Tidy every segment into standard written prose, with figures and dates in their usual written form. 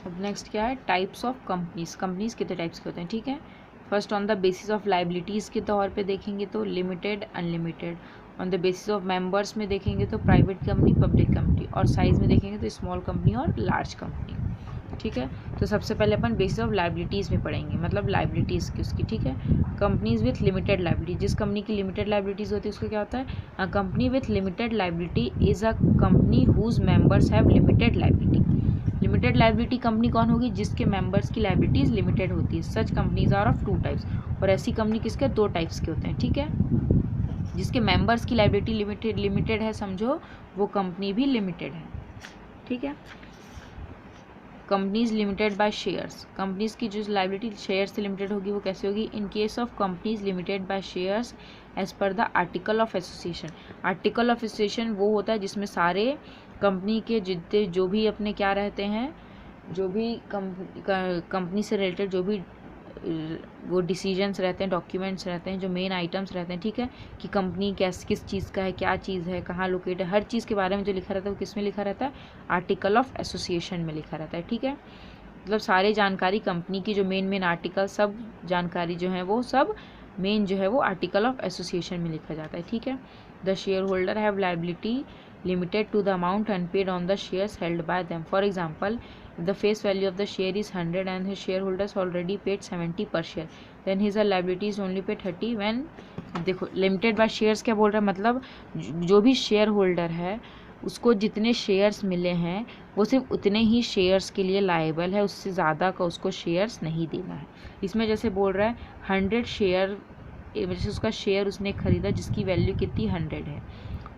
अब नेक्स्ट क्या है, टाइप्स ऑफ कंपनीज। कंपनीज कितने टाइप्स के होते हैं, ठीक है। First on the basis of liabilities के तौर पे देखेंगे तो limited, unlimited. On the basis of members में देखेंगे तो प्राइवेट कंपनी, पब्लिक कंपनी। और साइज में देखेंगे तो स्मॉल कंपनी और लार्ज कंपनी, ठीक है। तो सबसे पहले अपन बेसिस ऑफ लाइबिलिटीज़ में पढ़ेंगे, मतलब लाइबिलिटीज़ की उसकी, ठीक है। कंपनीज विथ लिमिटेड लाइबिलिटी, जिस कंपनी की लिमिटेड लाइबिलिटीज़ होती है उसका क्या होता है, a company with limited liability is a company whose members have limited liability. Limited liability company कौन होगी, जिसके मेंबर्स की लाइबिलिटीज लिमिटेड होती है। Such companies are of 2 types, और ऐसी कंपनी किसके 2 टाइप्स के होते हैं, ठीक है। जिसके मेंबर्स की लाइबिलिटी लिमिटेड है, समझो वो कंपनी भी लिमिटेड है, ठीक है। Companies limited by shares, companies की जो लाइबिलिटी शेयर से लिमिटेड होगी वो कैसे होगी, in case of companies limited by shares as per the article of association. Article of association वो होता है जिसमें सारे कंपनी के जितने जो भी अपने क्या रहते हैं, जो भी कंपनी से रिलेटेड जो भी वो डिसीजंस रहते हैं, डॉक्यूमेंट्स रहते हैं, जो मेन आइटम्स रहते हैं, ठीक है, कि कंपनी किस चीज़ का है, क्या चीज़ है, कहाँ लोकेट है, हर चीज़ के बारे में जो लिखा रहता है वो किस में लिखा रहता है, आर्टिकल ऑफ एसोसिएशन में लिखा रहता है, ठीक है। मतलब सारी जानकारी कंपनी की जो मेन आर्टिकल, सब जानकारी जो है वो सब मेन जो है वो आर्टिकल ऑफ एसोसिएशन में लिखा जाता है, ठीक है। The share holder have liability limited to the amount unpaid on the shares held by them. For example, if the face value of the share is 100 and his shareholders already paid 70 per share, then his liability is only pay 30 when, देखो limited by shares क्या बोल रहा है, मतलब जो भी share holder है उसको जितने शेयर्स मिले हैं वो सिर्फ उतने ही शेयर्स के लिए लायबल है, उससे ज़्यादा का उसको शेयर्स नहीं देना है। इसमें जैसे बोल रहा है 100 शेयर, जैसे उसका शेयर उसने खरीदा जिसकी वैल्यू कितनी 100 है,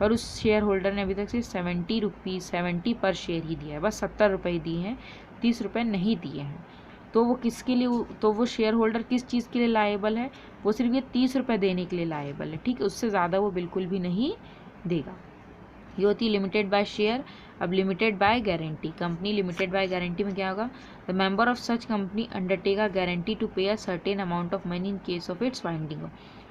और उस शेयर होल्डर ने अभी तक सिर्फ 70 पर शेयर ही दिया है, बस 70 रुपये दिए हैं, 30 रुपये नहीं दिए हैं। तो वो किसके लिए, तो वो शेयर होल्डर किस चीज़ के लिए लायबल है, वो सिर्फ ये 30 रुपये देने के लिए लायबल है, ठीक है, उससे ज़्यादा वो बिल्कुल भी नहीं देगा। ये होती है लिमिटेड बाय शेयर। अब limited by guarantee, company limited by guarantee में क्या होगा, the member of such company undertake a guarantee to pay a certain amount of money in case of its winding.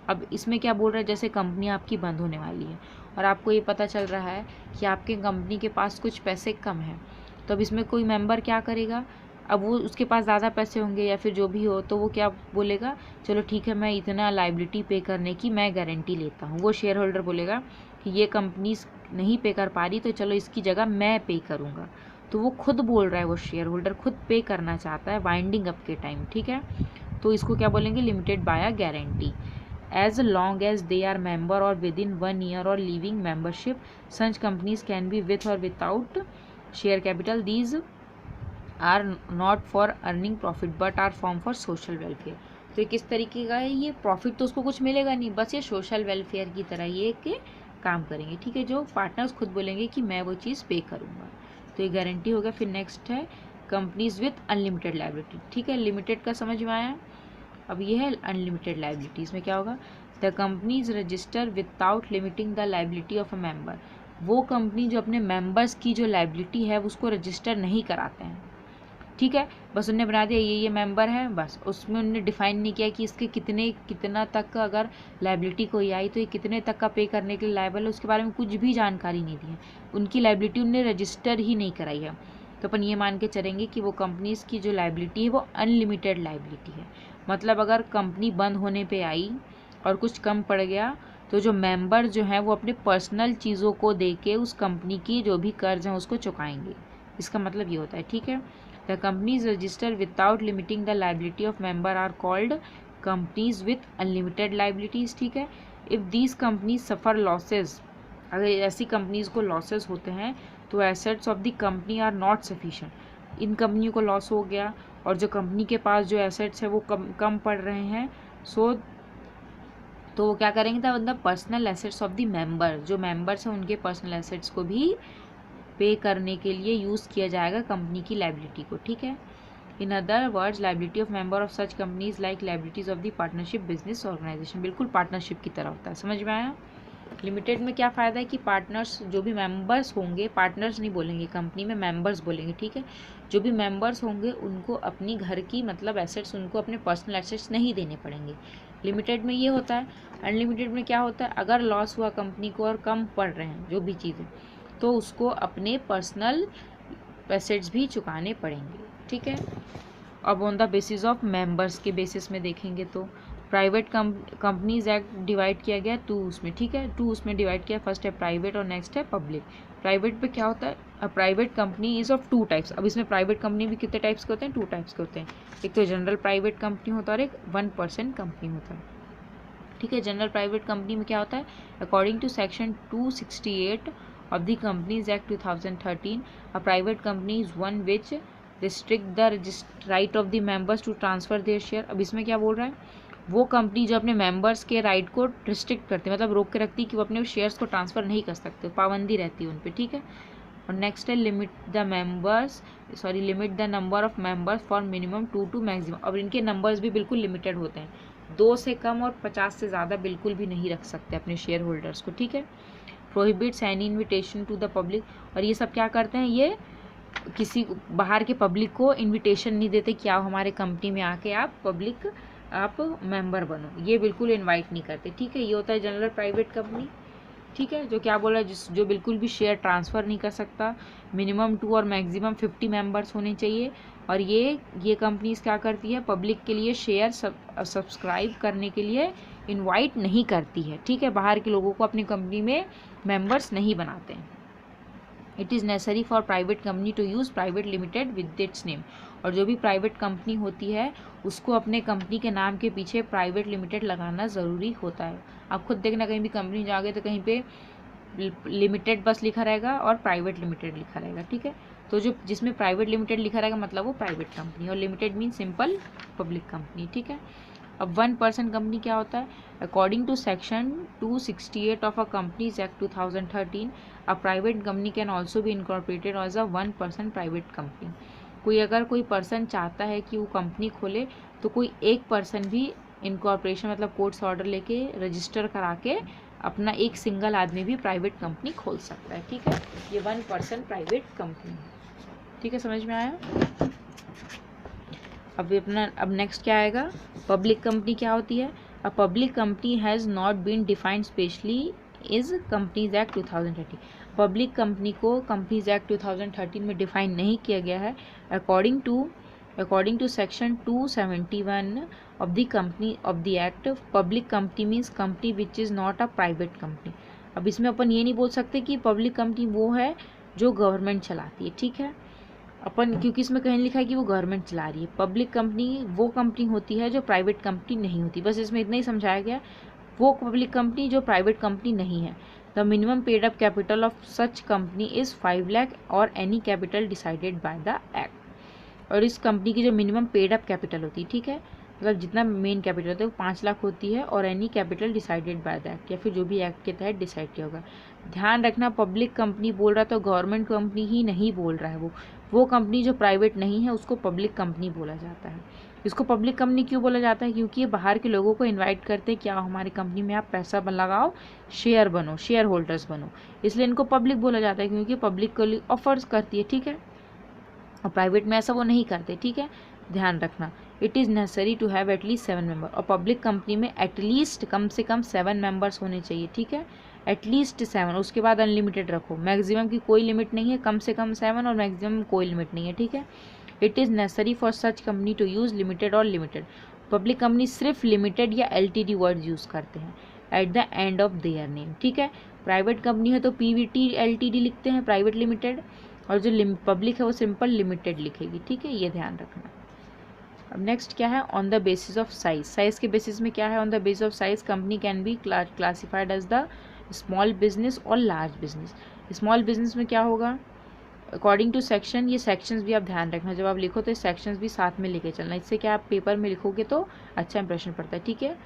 अब इसमें क्या बोल रहा है, जैसे कंपनी आपकी बंद होने वाली है और आपको ये पता चल रहा है कि आपके कंपनी के पास कुछ पैसे कम हैं, तो अब इसमें कोई मेंबर क्या करेगा, अब वो उसके पास ज़्यादा पैसे होंगे या फिर जो भी हो, तो वो क्या बोलेगा, चलो ठीक है मैं इतना लाइबिलिटी पे करने की मैं गारंटी लेता हूँ। वो शेयर होल्डर बोलेगा कि ये कंपनी नहीं पे कर पा रही तो चलो इसकी जगह मैं पे करूँगा। तो वो खुद बोल रहा है, वो शेयर होल्डर खुद पे करना चाहता है वाइंडिंग अप के टाइम, ठीक है। तो इसको क्या बोलेंगे, limited by a guarantee. As long as they are member or within 1 year or leaving membership, such companies can be with or without share capital. These are not for earning profit but are form for social welfare. तो ये किस तरीके का है, ये profit तो उसको कुछ मिलेगा नहीं, बस ये सोशल वेलफेयर की तरह ये के काम करेंगे, ठीक है। जो पार्टनर्स खुद बोलेंगे कि मैं वो चीज़ पे करूँगा, तो ये गारंटी हो गया। फिर नेक्स्ट है कंपनीज विथ अनलिमिटेड लाइबिलिटी, ठीक है। लिमिटेड का समझ में आया। अब ये है अनलिमिटेड लाइबिलिटीज़ में क्या होगा, the companies register without limiting the liability of a member. वो कंपनी जो अपने मेंबर्स की जो लाइबिलिटी है उसको रजिस्टर नहीं कराते हैं, ठीक है। बस उन्होंने बना दिया ये मेंबर है, बस उसमें उन्होंने डिफाइन नहीं किया कि इसके कितना तक का अगर लाइबिलिटी कोई आई तो ये कितने तक का पे करने के लिए लायबल है, उसके बारे में कुछ भी जानकारी नहीं दी है। उनकी लाइबिलिटी उन्होंने रजिस्टर ही नहीं कराई है, तो अपन ये मान के चलेंगे कि वो कंपनीज़ की जो लाइबिलिटी है वो अनलिमिटेड लाइबिलिटी है। मतलब अगर कंपनी बंद होने पे आई और कुछ कम पड़ गया तो जो मेंबर जो हैं वो अपने पर्सनल चीज़ों को दे के उस कंपनी की जो भी कर्ज हैं उसको चुकाएंगे, इसका मतलब ये होता है, ठीक है। The companies register without limiting the liability of member are called companies with unlimited liabilities, ठीक है। If these companies suffer losses, अगर ऐसी कंपनीज को लॉसेस होते हैं तो assets of the company are not sufficient. इन कंपनियों को लॉस हो गया और जो कंपनी के पास जो एसेट्स है वो कम पड़ रहे हैं, तो वो क्या करेंगे, the personal assets of the member, जो मेंबर्स हैं उनके पर्सनल एसेट्स को भी पे करने के लिए यूज़ किया जाएगा कंपनी की लाइबिलिटी को, ठीक है। In other words liability of member of such companies like liabilities of the partnership business organisation, बिल्कुल पार्टनरशिप की तरह होता है, समझ में आया। लिमिटेड में क्या फ़ायदा है कि पार्टनर्स जो भी मेंबर्स होंगे, पार्टनर्स नहीं बोलेंगे कंपनी में, मेंबर्स बोलेंगे, ठीक है। जो भी मेंबर्स होंगे उनको अपनी घर की मतलब एसेट्स, उनको अपने पर्सनल एसेट्स नहीं देने पड़ेंगे। लिमिटेड में ये होता है। अनलिमिटेड में क्या होता है, अगर लॉस हुआ कंपनी को और कम पड़ रहे हैं जो भी चीज़ें, तो उसको अपने पर्सनल एसेट्स भी चुकाने पड़ेंगे, ठीक है। अब on the basis of members के बेसिस में देखेंगे तो प्राइवेट कंपनीज एक्ट डिवाइड किया गया टू उसमें, ठीक है, टू उसमें डिवाइड किया। फर्स्ट है प्राइवेट और नेक्स्ट है पब्लिक। प्राइवेट पे क्या होता है, अ private company is of two types. अब इसमें प्राइवेट कंपनी भी कितने टाइप्स के होते हैं, टू टाइप्स के होते हैं। एक तो जनरल प्राइवेट कंपनी होता है और एक 1% कंपनी होता है, ठीक है। जनरल प्राइवेट कंपनी में क्या होता है, according to section 268 of the Companies Act 2013, a private company is one which restrict the right of the members to transfer their share। अब इसमें क्या बोल रहा है, वो कंपनी जो अपने मेंबर्स के राइट को रिस्ट्रिक्ट करती है, मतलब रोक के रखती है कि वो अपने शेयर्स को ट्रांसफ़र नहीं कर सकते, पाबंदी रहती है उन पर, ठीक है। और नेक्स्ट है limit the number of members for minimum 2 to maximum. अब इनके नंबर्स भी बिल्कुल लिमिटेड होते हैं, 2 से कम और 50 से ज़्यादा बिल्कुल भी नहीं रख सकते अपने शेयर होल्डर्स को, ठीक है। Prohibits any invitation to the public, और ये सब क्या करते हैं, ये किसी बाहर के पब्लिक को इन्विटेशन नहीं देते कि आप हमारे कंपनी में आके आप मेंबर बनो, ये बिल्कुल इनवाइट नहीं करते, ठीक है। ये होता है जनरल प्राइवेट कंपनी, ठीक है, जो क्या बोला, जो बिल्कुल भी शेयर ट्रांसफ़र नहीं कर सकता, मिनिमम 2 और मैक्सिमम 50 मेंबर्स होने चाहिए। और ये कंपनीज क्या करती है, पब्लिक के लिए शेयर सब्सक्राइब करने के लिए इनवाइट नहीं करती है, ठीक है, बाहर के लोगों को अपनी कंपनी में मेंबर्स नहीं बनाते हैं। It is necessary for private company to use private limited with its name, और जो भी प्राइवेट कंपनी होती है उसको अपने कंपनी के नाम के पीछे प्राइवेट लिमिटेड लगाना ज़रूरी होता है। आप खुद देखना, कहीं भी कंपनी जाओगे तो कहीं पे लिमिटेड बस लिखा रहेगा और प्राइवेट लिमिटेड लिखा रहेगा, ठीक है। तो जो जिसमें प्राइवेट लिमिटेड लिखा रहेगा मतलब वो प्राइवेट कंपनी, और limited mean simple public company, ठीक है। अब 1% कंपनी क्या होता है, according to section 268 of a companies act 2013, a private company can also be incorporated as a 1% private company. अगर कोई पर्सन चाहता है कि वो कंपनी खोले तो कोई एक पर्सन भी इनकॉर्पोरेशन मतलब कोर्ट्स ऑर्डर लेके रजिस्टर करा के अपना एक सिंगल आदमी भी प्राइवेट कंपनी खोल सकता है, ठीक है। ये 1% प्राइवेट कंपनी है, ठीक है, समझ में आया। अब नेक्स्ट क्या आएगा, पब्लिक कंपनी क्या होती है। A public company has not been defined specially is companies act 2013। Public company को कंपनीज एक्ट 2013 में डिफाइन नहीं किया गया है। According to section 271 of the company of the act, public company means company which is not a private company. अब इसमें अपन ये नहीं बोल सकते कि पब्लिक कंपनी वो है जो गवर्नमेंट चलाती है, ठीक है, अपन, क्योंकि इसमें कहीं लिखा है कि वो गवर्नमेंट चला रही है। पब्लिक कंपनी वो कंपनी होती है जो प्राइवेट कंपनी नहीं होती, बस इसमें इतना ही समझाया गया, वो पब्लिक कंपनी जो प्राइवेट कंपनी नहीं है। The minimum paid up capital of such company is 5 lakh और any capital decided by the act. और इस कंपनी की जो मिनिमम पेड अप कैपिटल होती है, ठीक है, मतलब जितना मेन कैपिटल होता है वो 5 लाख होती है, और any capital decided by the act, या फिर जो भी एक्ट के तहत डिसाइड किया होगा। ध्यान रखना, पब्लिक कंपनी बोल रहा है तो गवर्नमेंट कंपनी ही नहीं बोल रहा है, वो कंपनी जो प्राइवेट नहीं है उसको पब्लिक कंपनी बोला जाता है। इसको पब्लिक कंपनी क्यों बोला जाता है, क्योंकि ये बाहर के लोगों को इनवाइट करते हैं कि आओ हमारी कंपनी में आप पैसा लगाओ, शेयर बनो, शेयर होल्डर्स बनो, इसलिए इनको पब्लिक बोला जाता है, क्योंकि पब्लिक को ऑफर्स करती है, ठीक है। और प्राइवेट में ऐसा वो नहीं करते, ठीक है, ध्यान रखना। It is necessary to have at least 7 member, और पब्लिक कंपनी में एटलीस्ट कम से कम 7 मेंबर्स होने चाहिए, ठीक है, एटलीस्ट 7, उसके बाद अनलिमिटेड रखो, मैक्सिमम की कोई लिमिट नहीं है, कम से कम 7 और मैक्सिमम कोई लिमिट नहीं है, ठीक है। It is necessary for such company to use limited और लिमिटेड। पब्लिक कंपनी सिर्फ लिमिटेड या LTD वर्ड यूज़ करते हैं at the end of their name, ठीक है। प्राइवेट कंपनी है तो PVT LTD लिखते हैं, प्राइवेट लिमिटेड, और जो पब्लिक है वो सिंपल लिमिटेड लिखेगी, ठीक है, ये ध्यान रखना। अब नेक्स्ट क्या है, on the basis of size. Size के बेसिस में क्या है, on the basis of size company can be classified as the small business और लार्ज बिजनेस। स्मॉल बिजनेस में क्या होगा, अकॉर्डिंग टू सेक्शन, ये सेक्शंस भी आप ध्यान रखना, जब आप लिखो तो सेक्शंस भी साथ में लेके चलना, इससे क्या आप पेपर में लिखोगे तो अच्छा इंप्रेशन पड़ता है, ठीक है।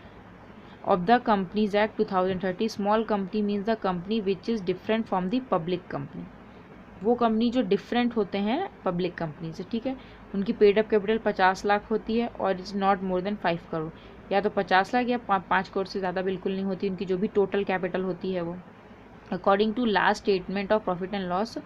Of the companies act 2030, small company means the company which is different from the public company. वो कंपनी जो डिफरेंट होते हैं पब्लिक कंपनी से, ठीक है, उनकी पेड अप कैपिटल 50 लाख होती है और it's not more than 5 crore, या तो 50 लाख या 5 करोड़ से ज़्यादा बिल्कुल नहीं होती उनकी जो भी टोटल कैपिटल होती है वो। According to last statement of profit and loss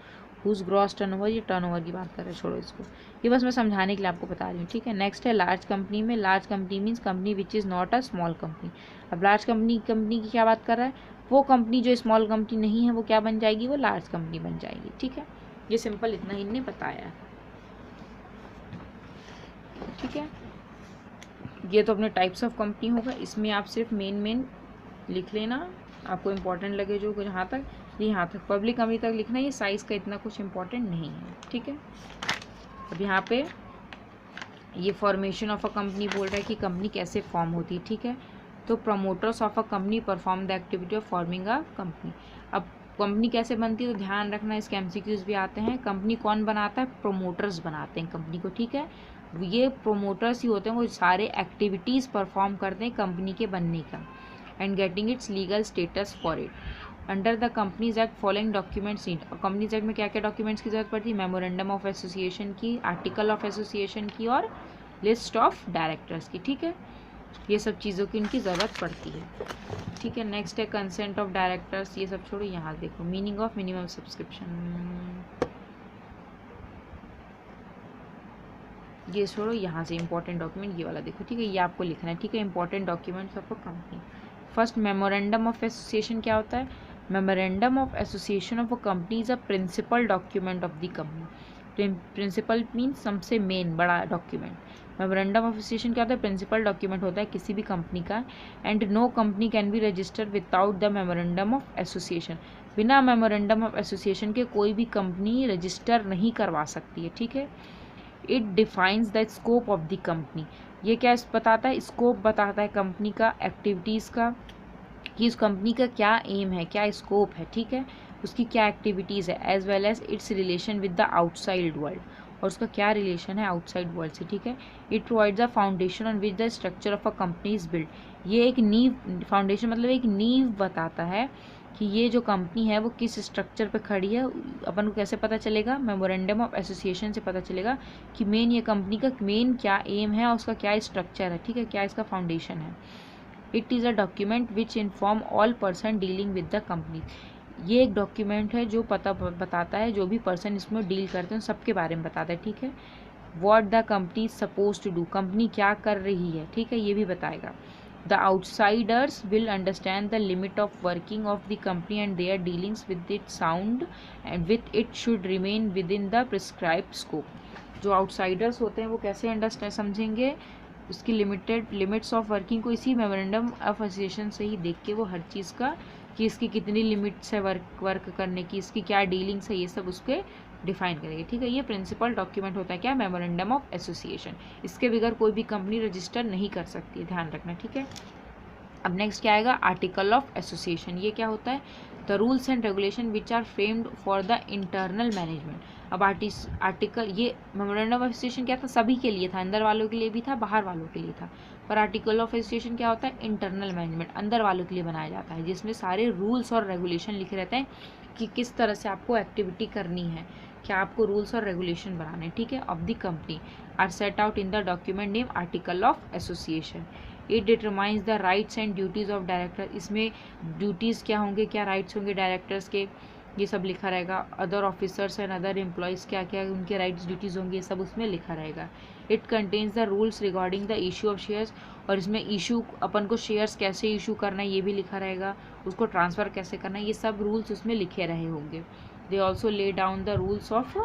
whose gross turnover, ये टर्नओवर की बात कर रहे हैं, छोड़ो इसको, ये बस मैं समझाने के लिए आपको बता रही हूँ, ठीक है। नेक्स्ट है लार्ज कंपनी में, large company means company which is not a small company. अब लार्ज कंपनी की क्या बात कर रहा है, वो कंपनी जो स्मॉल कंपनी नहीं है वो क्या बन जाएगी, वो लार्ज कंपनी बन जाएगी, ठीक है। ये सिंपल इतना ही इन्हें बताया है। ठीक है। ये तो अपने टाइप्स ऑफ कंपनी होगा, इसमें आप सिर्फ मेन लिख लेना, आपको इम्पोर्टेंट लगे जो यहाँ तक, ये यहाँ तक पब्लिक कंपनी तक लिखना, ये साइज़ का इतना कुछ इम्पोर्टेंट नहीं है, ठीक है। अब यहाँ पे ये फॉर्मेशन ऑफ अ कंपनी बोल रहा है कि कंपनी कैसे फॉर्म होती है, ठीक है। तो promoters of a company perform the activity of forming a company. अब कंपनी कैसे बनती है तो ध्यान रखना, इसके एमसीक्यूज भी आते हैं। कंपनी कौन बनाता है, प्रोमोटर्स बनाते हैं कंपनी को, ठीक है। ये प्रोमोटर्स ही होते हैं, वो सारे एक्टिविटीज़ परफॉर्म करते हैं कंपनी के बनने का, and getting it's legal status for it. Under the companies act following documents need. Companies act में क्या क्या डॉक्यूमेंट्स की जरूरत पड़ती है, मेमोरेंडम ऑफ एसोसिएशन की, आर्टिकल ऑफ एसोसिएशन की, और लिस्ट ऑफ डायरेक्टर्स की, ठीक है। ये सब चीज़ों की इनकी ज़रूरत पड़ती है, ठीक है। नेक्स्ट है कंसेंट ऑफ डायरेक्टर्स, ये सब छोड़ो, यहाँ देखो मीनिंग ऑफ मिनिमम सब्सक्रिप्शन, ये छोड़ो, यहाँ से इंपॉर्टेंट डॉक्यूमेंट ये वाला देखो, ठीक है। ये आपको लिखना है, ठीक है। Important documents of a company. First, memorandum of association क्या होता है, memorandum of association of a company is a principal document of the company. Principal means सबसे मेन बड़ा डॉक्यूमेंट। मेमोरेंडम ऑफ एसोसिएशन क्या होता है, प्रिंसिपल डॉक्यूमेंट होता है किसी भी कंपनी का, and no company can be registered without the memorandum of association. बिना मेमोरेंडम ऑफ एसोसिएशन के कोई भी कंपनी रजिस्टर नहीं करवा सकती है, ठीक है। It defines the scope of the company. ये क्या बताता है, स्कोप बताता है कंपनी का, एक्टिविटीज़ का, कि उस कंपनी का क्या एम है, क्या स्कोप है, ठीक है, उसकी क्या एक्टिविटीज़ है, as well as its relation with the outside world, और उसका क्या रिलेशन है आउटसाइड वर्ल्ड से, ठीक है। It provides the foundation on which the structure of a company is build. ये एक नींव, फाउंडेशन मतलब एक नींव बताता है कि ये जो कंपनी है वो किस स्ट्रक्चर पे खड़ी है। अपन को कैसे पता चलेगा, मेमोरेंडम ऑफ एसोसिएशन से पता चलेगा कि मेन ये कंपनी का मेन क्या एम है और उसका क्या स्ट्रक्चर है, ठीक है, क्या इसका फाउंडेशन है। It is a document which inform all person dealing with the company. ये एक डॉक्यूमेंट है जो बताता है, जो भी पर्सन इसमें डील करते हैं सबके बारे में बताता है, ठीक है। What the company suppose to do, company क्या कर रही है, ठीक है, ये भी बताएगा। The outsiders will understand the limit of working of the company and their dealings with it sound and with it should remain within the prescribed scope. जो आउटसाइडर्स होते हैं वो कैसे अंडरस्टैंड समझेंगे उसकी लिमिट्स ऑफ वर्किंग को इसी memorandum of association से ही देख के वो हर चीज़ का, कि इसकी कितनी लिमिट्स है वर्क करने की, इसकी क्या डीलिंग्स है, ये सब उसके डिफाइन करेंगे, ठीक है। ये प्रिंसिपल डॉक्यूमेंट होता है क्या, मेमोरेंडम ऑफ एसोसिएशन। इसके बगैर कोई भी कंपनी रजिस्टर नहीं कर सकती, ध्यान रखना, ठीक है। अब नेक्स्ट क्या आएगा, आर्टिकल ऑफ एसोसिएशन। ये क्या होता है, the rules and regulation which are framed for the internal management. अब आर्टिकल, ये मेमोरेंडम ऑफ एसोसिएशन क्या था, सभी के लिए था, अंदर वालों के लिए भी था, बाहर वालों के लिए था। पर आर्टिकल ऑफ एसोसिएशन क्या होता है, इंटरनल मैनेजमेंट, अंदर वालों के लिए बनाया जाता है, जिसमें सारे रूल्स और रेगुलेशन लिखे रहते हैं कि किस तरह से आपको एक्टिविटी करनी है, क्या आपको रूल्स और रेगुलेशन बनाने, ठीक है, of the company are set out in the document name article of association. It determines the rights and duties of director. इसमें ड्यूटीज़ क्या होंगे, क्या राइट्स होंगे डायरेक्टर्स के, ये सब लिखा रहेगा। Other officers and other employees क्या क्या उनके राइट्स ड्यूटीज़ होंगे, ये सब उसमें लिखा रहेगा। It contains the rules regarding the issue of shares, और इसमें इशू अपन को शेयर्स कैसे इशू करना है ये भी लिखा रहेगा, उसको ट्रांसफ़र कैसे करना है, ये सब रूल्स उसमें लिखे रहे होंगे। They also lay down the rules of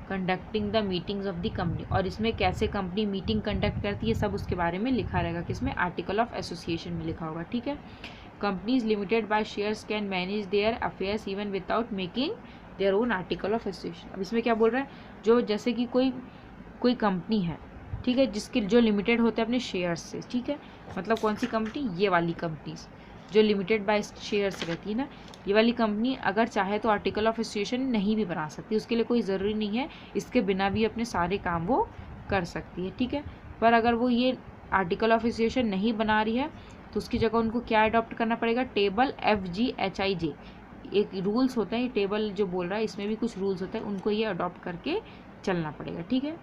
conducting the meetings of the company, और इसमें कैसे कंपनी मीटिंग कंडक्ट करती है सब उसके बारे में लिखा रहेगा, किसमें, आर्टिकल ऑफ एसोसिएशन में लिखा होगा, ठीक है। Companies limited by shares can manage there affairs even without making their own article of association. अब इसमें क्या बोल रहा है, जो जैसे कि कोई कंपनी है, ठीक है, जिसके जो लिमिटेड होते हैं अपने शेयर्स से, ठीक है, मतलब कौन सी कंपनी, ये वाली कंपनीज जो लिमिटेड बाय शेयर्स रहती है ना, ये वाली कंपनी अगर चाहे तो आर्टिकल ऑफ एसोसिएशन नहीं भी बना सकती, उसके लिए कोई ज़रूरी नहीं है, इसके बिना भी अपने सारे काम वो कर सकती है, ठीक है। पर अगर वो ये आर्टिकल ऑफ एसोसिएशन नहीं बना रही है तो उसकी जगह उनको क्या अडॉप्ट करना पड़ेगा, टेबल FGHIJ, एक रूल्स होता है, ये टेबल जो बोल रहा है इसमें भी कुछ रूल्स होते हैं, उनको ये अडॉप्ट करके चलना पड़ेगा, ठीक है,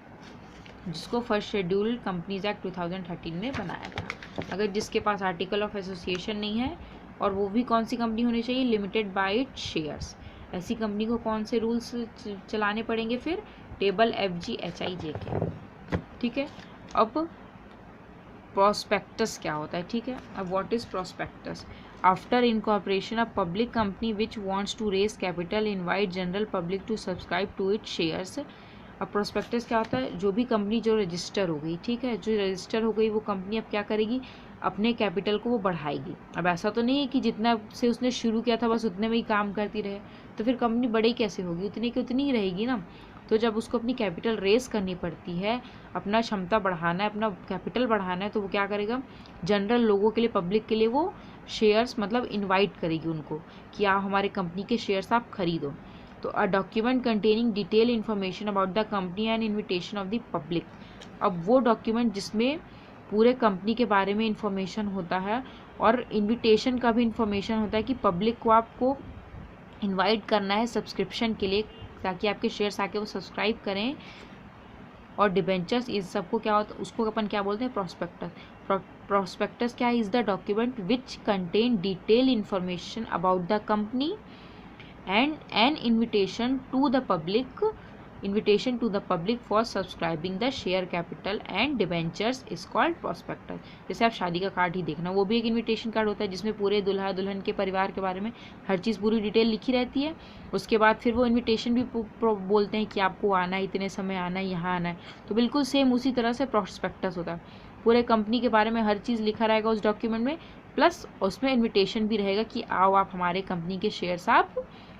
जिसको फर्स्ट शेड्यूल कंपनीज एक्ट 2013 में बनाया था। अगर जिसके पास आर्टिकल ऑफ एसोसिएशन नहीं है, और वो भी कौन सी कंपनी होनी चाहिए, लिमिटेड बाय इट्स शेयर्स, ऐसी कंपनी को कौन से रूल्स चलाने पड़ेंगे फिर, टेबल FGHIJ के, ठीक है। अब प्रोस्पेक्टस क्या होता है, ठीक है। अब what is prospectus, after incorporation a public company which wants to raise capital invite general public to subscribe to its shares अब प्रोस्पेक्टस क्या होता है, जो भी कंपनी जो रजिस्टर हो गई, ठीक है, जो रजिस्टर हो गई वो कंपनी अब क्या करेगी, अपने कैपिटल को वो बढ़ाएगी। अब ऐसा तो नहीं है कि जितना से उसने शुरू किया था बस उतने में ही काम करती रहे, तो फिर कंपनी बड़ी कैसे होगी, उतनी की उतनी ही रहेगी ना। तो जब उसको अपनी कैपिटल रेस करनी पड़ती है, अपना क्षमता बढ़ाना है, अपना कैपिटल बढ़ाना है, तो वो क्या करेगा, जनरल लोगों के लिए, पब्लिक के लिए वो शेयर्स मतलब इनवाइट करेगी उनको कि आप हमारे कंपनी के शेयर्स आप खरीदो। तो a document containing detail information about the company and invitation of the public. अब वो डॉक्यूमेंट जिसमें पूरे कंपनी के बारे में इंफॉर्मेशन होता है और इनविटेशन का भी इंफॉर्मेशन होता है कि पब्लिक को आपको इनवाइट करना है सब्सक्रिप्शन के लिए, ताकि आपके शेयर्स आके वो सब्सक्राइब करें। और डिबेंचर्स इस सबको क्या होता है, उसको अपन क्या बोलते हैं, प्रोस्पेक्टस। प्रोस्पेक्टस क्या है, is the document which contain detail information about the company and an invitation to the public for subscribing the share capital and debentures is called prospectus। जैसे आप शादी का कार्ड ही देखना, वो भी एक इनविटेशन कार्ड होता है जिसमें पूरे दुल्हा दुल्हन के परिवार के बारे में हर चीज़ पूरी डिटेल लिखी रहती है। उसके बाद फिर वो इनविटेशन भी बोलते हैं कि आपको आना है, इतने समय आना है, यहाँ आना है। तो बिल्कुल सेम उसी तरह से प्रोस्पेक्टस होता है, पूरे कंपनी के बारे में हर चीज़ लिखा रहेगा उस डॉक्यूमेंट में, प्लस उसमें इनविटेशन भी रहेगा कि आओ आप हमारे कंपनी के शेयर्स आप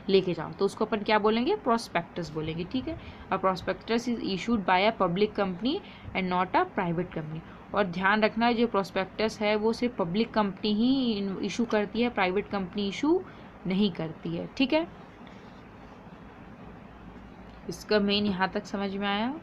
लेके जाओ। तो उसको अपन क्या बोलेंगे, प्रोस्पेक्टस बोलेंगे, ठीक है। A prospectus is issued by a public company and not a private company. और ध्यान रखना है जो प्रोस्पेक्टस है वो सिर्फ पब्लिक कंपनी ही इशू करती है, प्राइवेट कंपनी इशू नहीं करती है, ठीक है। इसका मेन यहाँ तक समझ में आया।